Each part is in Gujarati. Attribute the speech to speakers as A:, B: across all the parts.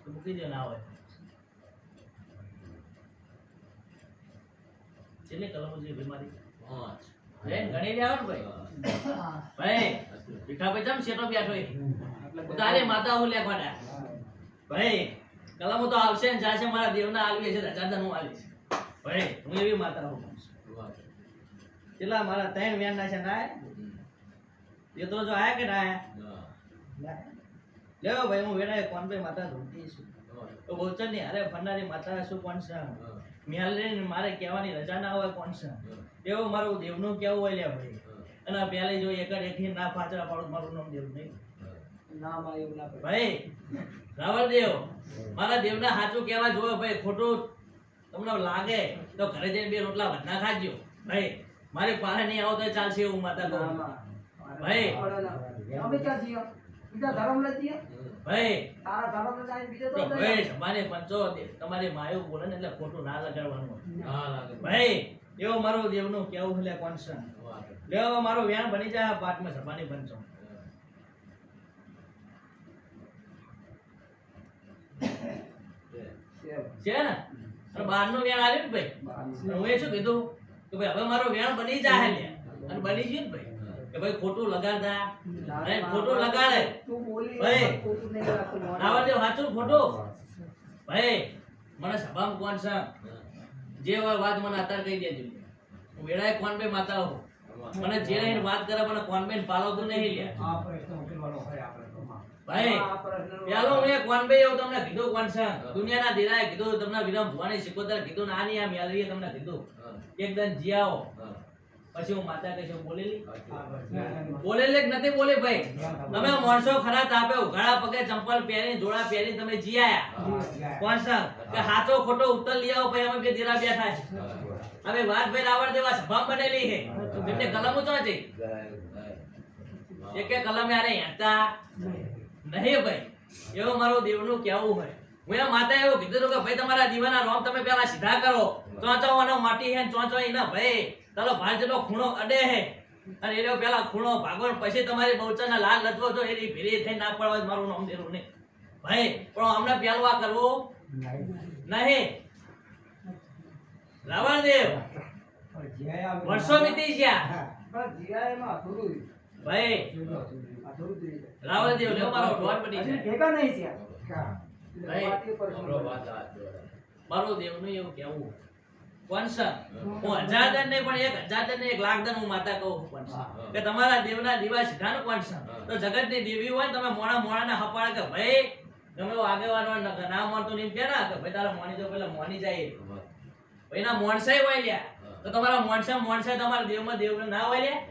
A: તો મૂકી દે ના હોય છેલ્લે કલમો છે બીમારી ગણી લે આવો ભાઈ ભાઈ ભીખાભાઈ જમ શેટો બેઠો તારે માતા હું લેખવાડા ભાઈ કલમો તો આવશે ને જાશે મારા દેવના આલવી છે દાદા હું આલીશ ભાઈ હું એવી માતા હું કેટલા મારા ત્રણ વેન ના છે ના એ તો જો આયા કે ના આયા લેવો ભાઈ હું વેડાય કોણ ભાઈ માતા ધોતી છું તો બોલચર ની અરે ફંડારી માતા શું કોણ છે મેલરે મારે કહેવાની રજા ના હોય કોણ છે એવો મારું દેવનું કેવું હોય લે ભાઈ અને પેલે જો એકડ એકથી ના પાછળ પાડું મારું નામ દેવ નહીં નામ આવ્યું ના ભાઈ રાવળદેવ મારા દેવના સાચું કહેવા જોયો ભાઈ ખોટું તમને લાગે તો ઘરે જઈને બે રોટલા વધના ખાજો ભાઈ મારી પાસે નહીં આવો તો ચાલશે એવું માતા કહું ભાઈ અમે ક્યાં જીઓ બીજા ધર્મ લઈએ ભાઈ તારા ધર્મ ને જાય બીજો તો ભાઈ તમારે પંચો તમારી માયું બોલે ને એટલે ખોટું ના લગાડવાનું હા લાગે ભાઈ એવો મારો દેવનું કેવું એટલે કોન્સન લેવો મારો વ્યાણ બની જાય પાઠમાં સભાની પંચો છે ને અને બહારનું વ્યાણ આવ્યું ને ભાઈ હું એ શું કીધું કે ભાઈ હવે મારો વ્યાણ બની જાય લે અને બની ગયું ને ભાઈ કે ભાઈ ખોટું લગાડતા અરે ખોટું લગાડે તું બોલી ભાઈ ખોટું નહીં લગાડતો આવડે સાચું ખોટું ભાઈ મને સભામાં કોણ છે જે હોય વાત મને અત્યારે કહી દેજો હું વેળાએ કોણ બે માતા હું મને જે રહીને વાત કરે મને કોણ બેન પાલવતું નહીં લે આ પ્રશ્ન ઉકેલવાનો હોય આપણે ભાઈ પેલો હું એક કોણ બે એવું તમને કીધું કોણ છે દુનિયાના દીરાએ કીધું તમને વિરમ ભવાની સિકોતર કીધું નાની આ મેલરીએ તમને કીધું એકદમ જીયાઓ પછી હું માતા કહીશ બોલેલી કે નથી બોલી ભાઈ તમે માણસો ખરા તાપે ઉઘાડા પગે ચંપલ પહેરી જોડા પહેરી તમે જીયા કોણ છે કે હાચો ખોટો ઉત્તર લઈ આવો ભાઈ અમે બે દીરા બેઠા છે હવે વાત ભાઈ રાવણ દેવા સભા બનેલી છે એટલે કલમ ઉચો છે એક કલમ યારે હતા નહીં ભાઈ એવો મારો દેવનું કેવું હોય હું એ માતા એવું કીધું કે ભાઈ તમારા દીવાના રોમ તમે પેલા સીધા કરો ચોંચવાનો માટી હે ચોંચો ના ભાઈ તારો ભાર જેટલો ખૂણો અડે હે અને એનો પેલા ખૂણો ભાગો પછી તમારી બહુચરના લાલ લજવો જો એની ભીરી થઈ ના પડવા મારું નામ દેરું નહીં ભાઈ પણ અમને પેલવા કરવું નહીં રાવણદેવ વર્ષો વીતી ગયા ભાઈ રાવણદેવ લેવો મારો ઢોર બની છે ભેગા નહીં છે મારો દેવનું એવું કેવું કોણ છે હું હજારદન નહીં પણ 1000 ને 1 લાખ દન હું માતા કહું કોણ છે કે તમારા દેવના દીવા સીધા કોણ છે તો જગતની દેવી હોય તમે મોણા હપાડે કે ભાઈ તમે આગેવાનો ના માનતો નહીં કે ના કે ભાઈ તારા મોણી જો પેલા મોણી જાય ભાઈ ના મોણસાઈ હોય લ્યા તો તમારા મોણસા તમારા દેવમાં દેવ ના હોય લ્યા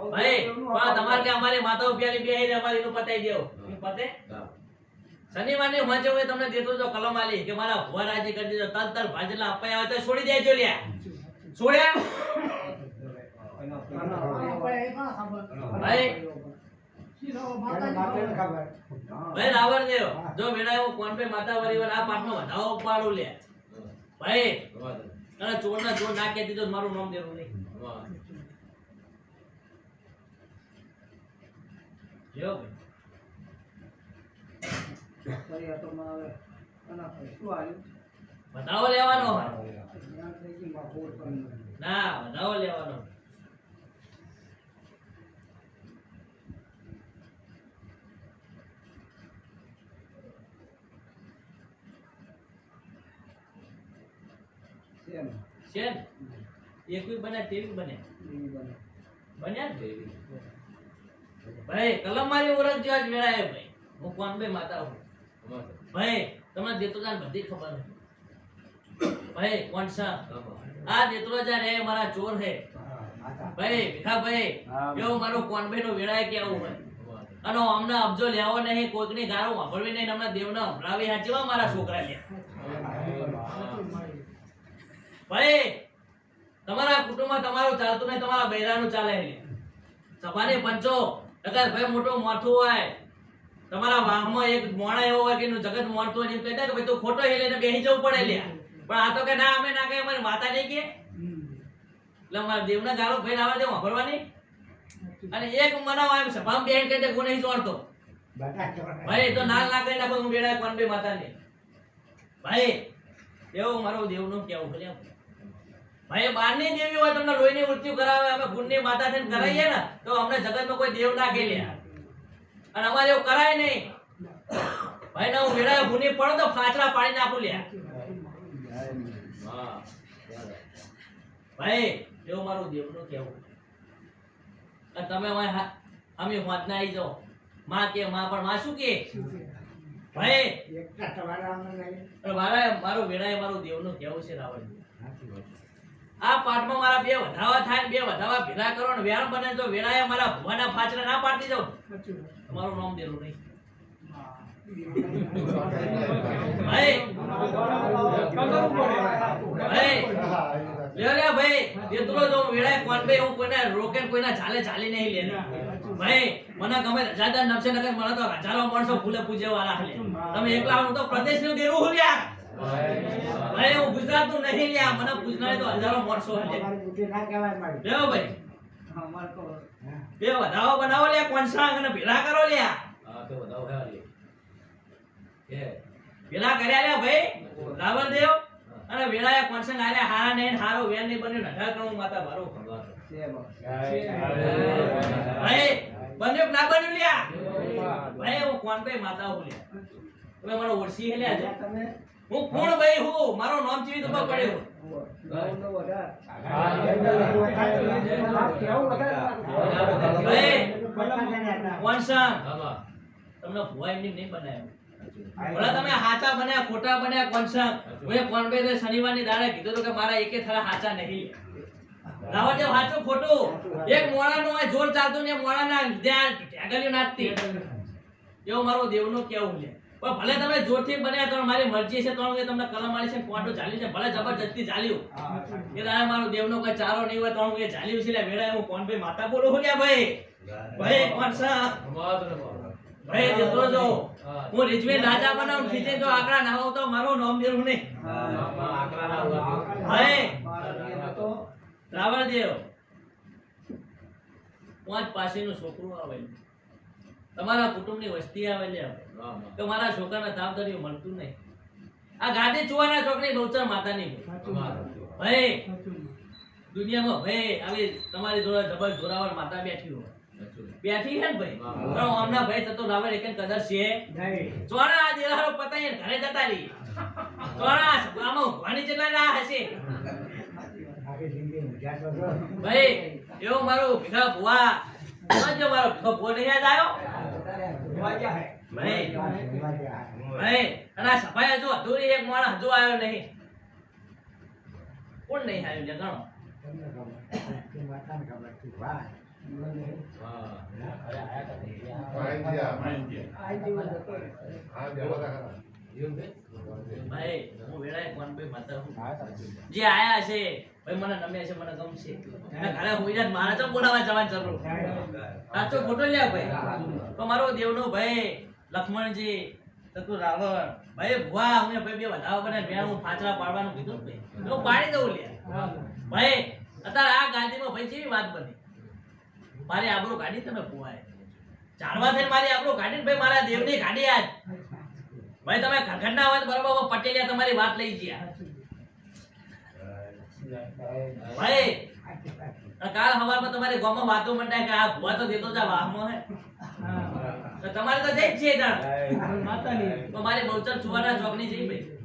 A: ભાઈ પણ તમારે કે અમારી માતાઓ પ્યાલી બેહી રે અમારી નું પતાઈ દેવ પતે શનિવારની મજે હોય તમને દેતો જો કલમ આલી કે મારા ભુવા રાજી કરી દેજો તલ ભાજલા અપાય આવે તો છોડી દેજો લ્યા છોડ્યા ભાઈ ભાઈ રાવણદેવ જો વેડા હું કોણ પે માતા વરીવર આ પાઠનો વધાવો પાડું લે ભાઈ અને ચોરના ચોર ના કે દીધો મારું નામ દેવું નહીં જો વધાવો લેવાનો ના વધાવો લેવાનો શેન એકવી બને તેવી બને બન્યા ભાઈ કલમ મારી ઓળખ જેવા જ વેળાએ ભાઈ હું કોણ ભાઈ માતા હું ભાઈ તમને દેતોજાન બધી ખબર છે ભાઈ કોણ છે આ દેતોજા રે મારા ચોર છે ભાઈ ભીખા ભાઈ એવું મારું કોણ ભાઈ નું વેળાએ કેવું હોય અને અમને અબજો લેવો નહીં કોકની ગારો વાપરવી નહીં અમને દેવને હંભળાવી હાચવા મારા છોકરા લે ભાઈ તમારા કુટુંબમાં તમારું ચાલતું નહીં તમારા બૈરાનું ચાલે છે સભાને પંચો અગર ભાઈ મોટો માથું હોય તમારા વાહમાં એક મોણા એવો હોય કે જગત મોણતો હોય એમ કહેતા કે ભાઈ તું ખોટો હેલે બેહી જવું પડે લ્યા પણ આ તો કે ના અમે ના કહે અમારી માતા નહીં કે એટલે મારા દેવના ગાળો ભાઈ આવવા દે વાપરવાની અને એક મનાવ એમ સભામાં બેન કહી દે હું નહીં જોડતો ભાઈ તો નાલ ના કરી નાખો હું વેળા કોનબે માતાને ભાઈ એવું મારો દેવનું કેવું છે ભાઈ બારની દેવી હોય તમને લોહીની મૃત્યુ કરાવે અમે ગુણની માતા થઈને કરાઈએ ને તો અમને જગતમાં કોઈ દેવ ના કે લ્યા અને અમારે એવું કરાય નહીં ભાઈ ના હું વેળા ગુની પડો તો ફાચરા પાડી નાખું લ્યા હા ભાઈ એવું મારું દેવનું કેવું અને તમે અમે હોત ના આવી જાઓ માં કે માં પણ માં શું કે ભાઈ મારું વેળાએ મારું દેવનું કેવું છે રાવણજી આ પાઠમાં મારા બે વધાવા થાય બે વધાવા ભેગા કરો ને વેણ બને તો વેળાએ મારા ભુવાના ફાચરા ના પાડતી જાવ તમારું નામ દેલું નહીં ભાઈ ભાઈ એટલો જો વેળાએ કોણ બે હું કોઈને રોકે કોઈના ચાલે ચાલી નહીં લે ભાઈ મને ગમે રજાદાર નફસે નગર મને તો હજારો માણસો ફૂલે પૂજે વાળા હાલે તમે એકલા હું તો પ્રદેશ નું દેરું હું લ્યા ભાઈ હું ગુજરાત નું નહીં લ્યા મને પૂજનારે તો હજારો માણસો હાલે લેવો ભાઈ બે વધાવો બનાવો લ્યા કોણ સાંગ અને ભેળા કરો લ્યા હા તો વધાવો હે કે ભેળા કર્યા લ્યા ભાઈ રાવણ દેવ અને વેળાએ કોન્સંગ આલ્યા હારા નહીં હારો વેર નહીં બન્યો 18 કરોડ માતા મારો ભાઈ બન્યો ના બન્યો લ્યા ભાઈ હું કોણ ભાઈ માતા હું લ્યા તમે મારો ઓળસી હે લ્યા તમે હું કોણ ભાઈ હું મારો નામ ચીવી તો પડ્યો ભાઈ કોન્સંગ તમને ભુવા એમની નહીં બનાવ્યો બોલા તમે હાચા બન્યા ખોટા બન્યા કોન્સંગ હું કોનબે ને શનિવારની દાડે કીધું તો કે મારા એકે થરા હાચા નહીં રાવણ જે હાચું ખોટું એક મોળાનો આ જોર ચાલતો ને મોળાના ધ્યાન ઢેગલ્યો નાચતી એવું મારો દેવનું કેવું લે પણ ભલે તમે જોરથી બન્યા તો મારી મરજી છે તો હું તમને કલમ મારી છે કોટો ચાલી છે ભલે જબરજસ્તી ચાલ્યું એ દાડે મારો દેવનો કોઈ ચારો નહીં હોય તો હું એ ચાલ્યું છે લે વેળા હું કોનબે માતા બોલું હું લ્યા ભાઈ ભાઈ કોન્સંગ ભાઈ જેટલો જો હું રીજવે રાજા બનાવું ખીચે જો આકડા ના હોવ તો મારું નામ દેવું નહીં આકડા ના હોવ ભાઈ રાવણ દેવ પાંચ પાસેનું છોકરું આવે તમારા કુટુંબની વસ્તી આવે લે તો મારા છોકરાના તાવદરીઓ મળતું નહીં આ ગાદી ચુવાના ચોકની બહુચર માતાની ભાઈ દુનિયામાં ભાઈ આવી તમારી જોડે જબર જોરાવર માતા બેઠી હોય બેઠી હે ભાઈ પણ આમના ભાઈ તતો રાવણ એકન કદર છે નહીં ચોરા દિલારો પતાઈ ઘરે જતા રહી ચોરા આમો વાણી ચલા ના હશે ભાઈ એવો મારો ભીખા ભુવા જો મારો ભુવો નહીં યાદ આવ્યો ભાઈ ભાઈ અને સભાએ જો અધૂરી એક માણસ હજુ આવ્યો નહીં કોણ નહીં આવ્યું છે ગણો ભાઈ હું વેળાએ કોણ ભાઈ માતા જે આયા છે ભાઈ મને નમે છે મને ગમશે ઘરે હોઈ જાત મારા તો બોલાવા જવાની જરૂર સાચો ફોટો લ્યા ભાઈ તો મારો દેવનો ભાઈ લક્ષ્મણજી તતું રાવણ ભાઈ ભુવા હું ભાઈ બે વધાવા બને વેણ હું ફાચરા પાડવાનું કીધું ભાઈ હું પાડી દઉં લ્યા ભાઈ અત્યારે આ ગાંધીમાં ભાઈ કેવી વાત બની મારી આબરૂ કાઢી તમે ભુવાએ ચારવા થઈને મારી આબરૂ કાઢી ભાઈ મારા દેવની કાઢી આજ ભાઈ તમે ઘરના હોય બરોબર પટેલિયા તમારી વાત લઈ ગયા ભાઈ કાલ હવારમાં તમારી ગામમાં વાતો મંડાય કે આ ભુવા તો દેતો જા વાહમાં હે તો તમારે તો જઈ જ છે જાણ માતાની તો મારી બહુચર ચુવાના ચોકની જઈ ભાઈ